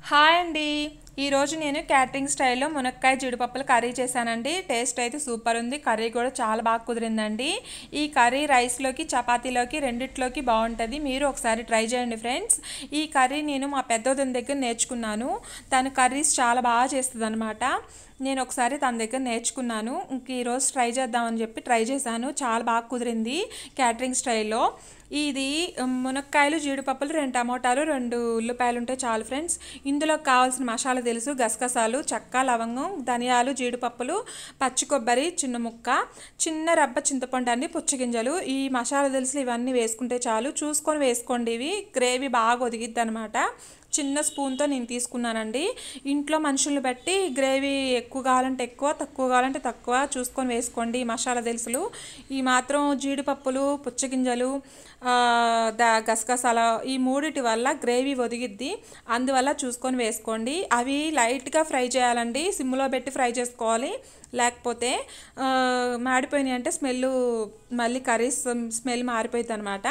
Hi అండి. ఈరోజు నేను క్యాటరింగ్ స్టైల్లో మునక్కాయ జీడిపప్పుల కర్రీ చేశానండి. టేస్ట్ అయితే సూపర్ ఉంది. కర్రీ కూడా చాలా బాగా కుదిరిందండి. ఈ కర్రీ రైస్లోకి చపాతీలోకి రెండిట్లోకి బాగుంటుంది. మీరు ఒకసారి ట్రై చేయండి ఫ్రెండ్స్. ఈ కర్రీ నేను మా పెద్దోదని దగ్గర నేర్చుకున్నాను. తను కర్రీస్ చాలా బాగా చేస్తుంది అనమాట. నేను ఒకసారి తన దగ్గర నేర్చుకున్నాను. ఇంక ఈరోజు ట్రై చేద్దామని చెప్పి ట్రై చేశాను. చాలా బాగా కుదిరింది క్యాటరింగ్ స్టైల్లో. ఇది మునక్కాయలు, జీడిపప్పులు, 2 టమోటాలు, 2 ఉల్లిపాయలు ఉంటే చాలు ఫ్రెండ్స్. ఇందులో కావాల్సిన మసాలా తెలుసు: గసగసాలు, చెక్క, లవంగం, ధనియాలు, జీడిపప్పులు, పచ్చి కొబ్బరి చిన్న ముక్క, చిన్న రబ్బ చింతపండు, అన్ని పుచ్చగింజలు. ఈ మసాలా తెలుసులు ఇవన్నీ వేసుకుంటే చాలు. చూసుకొని వేసుకోండి. ఇవి గ్రేవీ బాగా ఒదిగిద్ది అనమాట. చిన్న స్పూన్తో నేను తీసుకున్నానండి. ఇంట్లో మనుషులను బట్టి గ్రేవీ ఎక్కువ కావాలంటే ఎక్కువ, తక్కువ కావాలంటే తక్కువ చూసుకొని వేసుకోండి. మసాలా దినుసులు ఈ మాత్రం జీడిపప్పులు, పుచ్చగింజలు, గసగసాల ఈ మూడిటి వల్ల గ్రేవీ ఒదిగిద్ది. అందువల్ల చూసుకొని వేసుకోండి. అవి లైట్గా ఫ్రై చేయాలండి. సిమ్లో పెట్టి ఫ్రై చేసుకోవాలి. లేకపోతే మాడిపోయినాయి అంటే మళ్ళీ కర్రీ స్మెల్ మారిపోయింది అనమాట.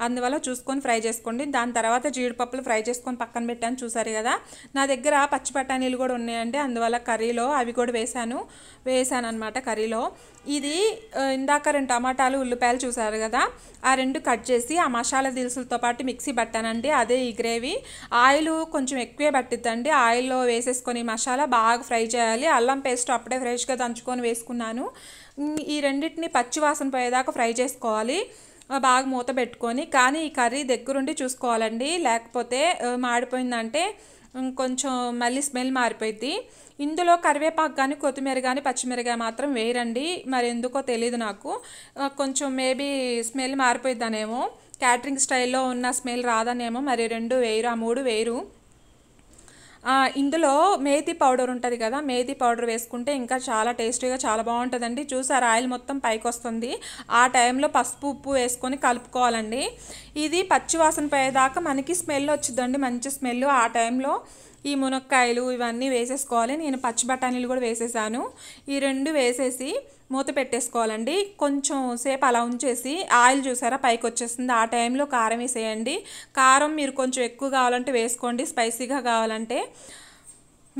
అందువల్ల చూసుకొని ఫ్రై చేసుకోండి. దాని తర్వాత జీడిపప్పులు ఫ్రై చేసుకొని పక్కన పెట్టాను. చూసారు కదా, నా దగ్గర పచ్చి బఠానీలు కూడా ఉన్నాయండి. అందువల్ల కర్రీలో అవి కూడా వేసాను అనమాట కర్రీలో. ఇది ఇందాక 2 టమాటాలు, ఉల్లిపాయలు చూసారు కదా, ఆ 2 కట్ చేసి ఆ మసాలా దినుసులతో పాటు మిక్సీ పట్టానండి. అదే ఈ గ్రేవీ. ఆయిల్ కొంచెం ఎక్కువే పట్టిద్దండి. ఆయిల్లో వేసేసుకొని మసాలా బాగా ఫ్రై చేయాలి. అల్లం పేస్ట్ అప్పుడే ఫ్రెష్గా దంచుకొని వేసుకున్నాను. ఈ రెండింటిని పచ్చివాసన పోయేదాకా ఫ్రై చేసుకోవాలి బాగా మూత పెట్టుకొని. కానీ ఈ కర్రీ దగ్గరుండి చూసుకోవాలండి, లేకపోతే మాడిపోయిందంటే కొంచెం మళ్ళీ స్మెల్ మారిపోయింది. ఇందులో కరివేపాకు కానీ, కొత్తిమీర కానీ, పచ్చిమిరకాయ మాత్రం వేయరండి. మరి ఎందుకో తెలియదు నాకు. కొంచెం మేబీ స్మెల్ మారిపోయిద్దనేమో, క్యాటరింగ్ స్టైల్లో ఉన్న స్మెల్ రాదనేమో. మరి 2 వేయరు, ఆ 3 వేయరు. ఇందులో మేతి పౌడర్ ఉంటుంది కదా, మేతి పౌడర్ వేసుకుంటే ఇంకా చాలా టేస్టీగా చాలా బాగుంటుందండి. చూసారు, ఆయిల్ మొత్తం పైకి వస్తుంది. ఆ టైంలో పసుపు, ఉప్పు వేసుకొని కలుపుకోవాలండి. ఇది పచ్చివాసన పోయేదాకా మనకి స్మెల్ వచ్చిందండి, మంచి స్మెల్. ఆ టైంలో ఈ మునక్కాయలు ఇవన్నీ వేసేసుకోవాలి. నేను పచ్చి బఠానీలు కూడా వేసేసాను. ఈ 2 వేసేసి మూత పెట్టేసుకోవాలండి. కొంచెం సేపు అలా ఉంచేసి ఆయిల్ చూసారా పైకి వచ్చేస్తుంది. ఆ టైంలో కారం వేసేయండి. కారం మీరు కొంచెం ఎక్కువ కావాలంటే వేసుకోండి, స్పైసీగా కావాలంటే.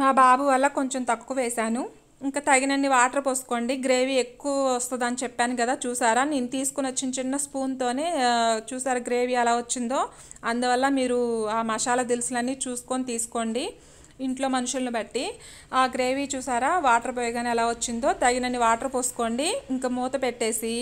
మా బాబు వల్ల కొంచెం తక్కువ వేసాను. ఇంకా తగినన్ని వాటర్ పోసుకోండి. గ్రేవీ ఎక్కువ వస్తుందని చెప్పాను కదా, చూసారా, నేను తీసుకున్న చిన్న స్పూన్తోనే చూసారా గ్రేవీ ఎలా వచ్చిందో. అందువల్ల మీరు ఆ మసాలా దినుసులన్నీ చూసుకొని తీసుకోండి, ఇంట్లో మనుషులను బట్టి. ఆ గ్రేవీ చూసారా వాటర్ పోయగానే ఎలా వచ్చిందో. తగినన్ని వాటర్ పోసుకోండి. ఇంకా మూత పెట్టేసి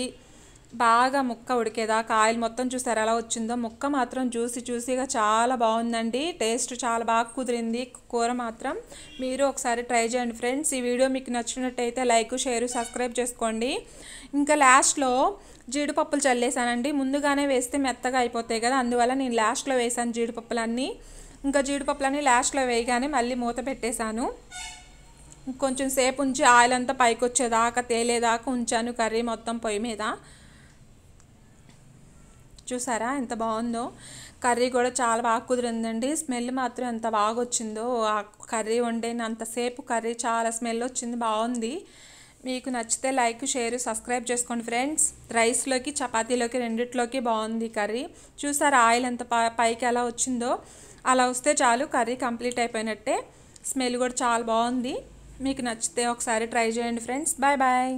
బాగా ముక్క ఉడికేదాకా ఆయిల్ మొత్తం చూసారా ఎలా వచ్చిందో. ముక్క మాత్రం జ్యూసీగా చాలా బాగుందండి. టేస్ట్ చాలా బాగా కుదిరింది. కూర మాత్రం మీరు ఒకసారి ట్రై చేయండి ఫ్రెండ్స్. ఈ వీడియో మీకు నచ్చినట్టయితే లైక్, షేర్, సబ్స్క్రైబ్ చేసుకోండి. ఇంకా లాస్ట్లో జీడిపప్పులు చల్లేసానండి. ముందుగానే వేస్తే మెత్తగా అయిపోతాయి కదా, అందువల్ల నేను లాస్ట్లో వేసాను జీడిపప్పులన్నీ. ఇంకా జీడిపప్పులన్నీ లాస్ట్లో వేయగానే మళ్ళీ మూత పెట్టేశాను. కొంచెం సేపు ఉంచి ఆయిల్ అంతా పైకి వచ్చేదాకా, తేలేదాకా ఉంచాను కర్రీ మొత్తం పొయ్యి మీద. చూసారా ఎంత బాగుందో. కర్రీ కూడా చాలా బాగా కుదిరిందండి. స్మెల్ మాత్రం ఎంత బాగా వచ్చిందో. ఆ కర్రీ వండేనంతసేపు కర్రీ చాలా స్మెల్ వచ్చింది, బాగుంది. మీకు నచ్చితే లైక్, షేర్, సబ్స్క్రైబ్ చేసుకోండి ఫ్రెండ్స్. రైస్లోకి, చపాతీలోకి రెండిట్లోకి బాగుంది కర్రీ. చూసారా ఆయిల్ ఎంత పైకి ఎలా వచ్చిందో. అలా వస్తే చాలు, కర్రీ కంప్లీట్ అయిపోయినట్టే. స్మెల్ కూడా చాలా బాగుంది. మీకు నచ్చితే ఒకసారి ట్రై చేయండి ఫ్రెండ్స్. Bye bye.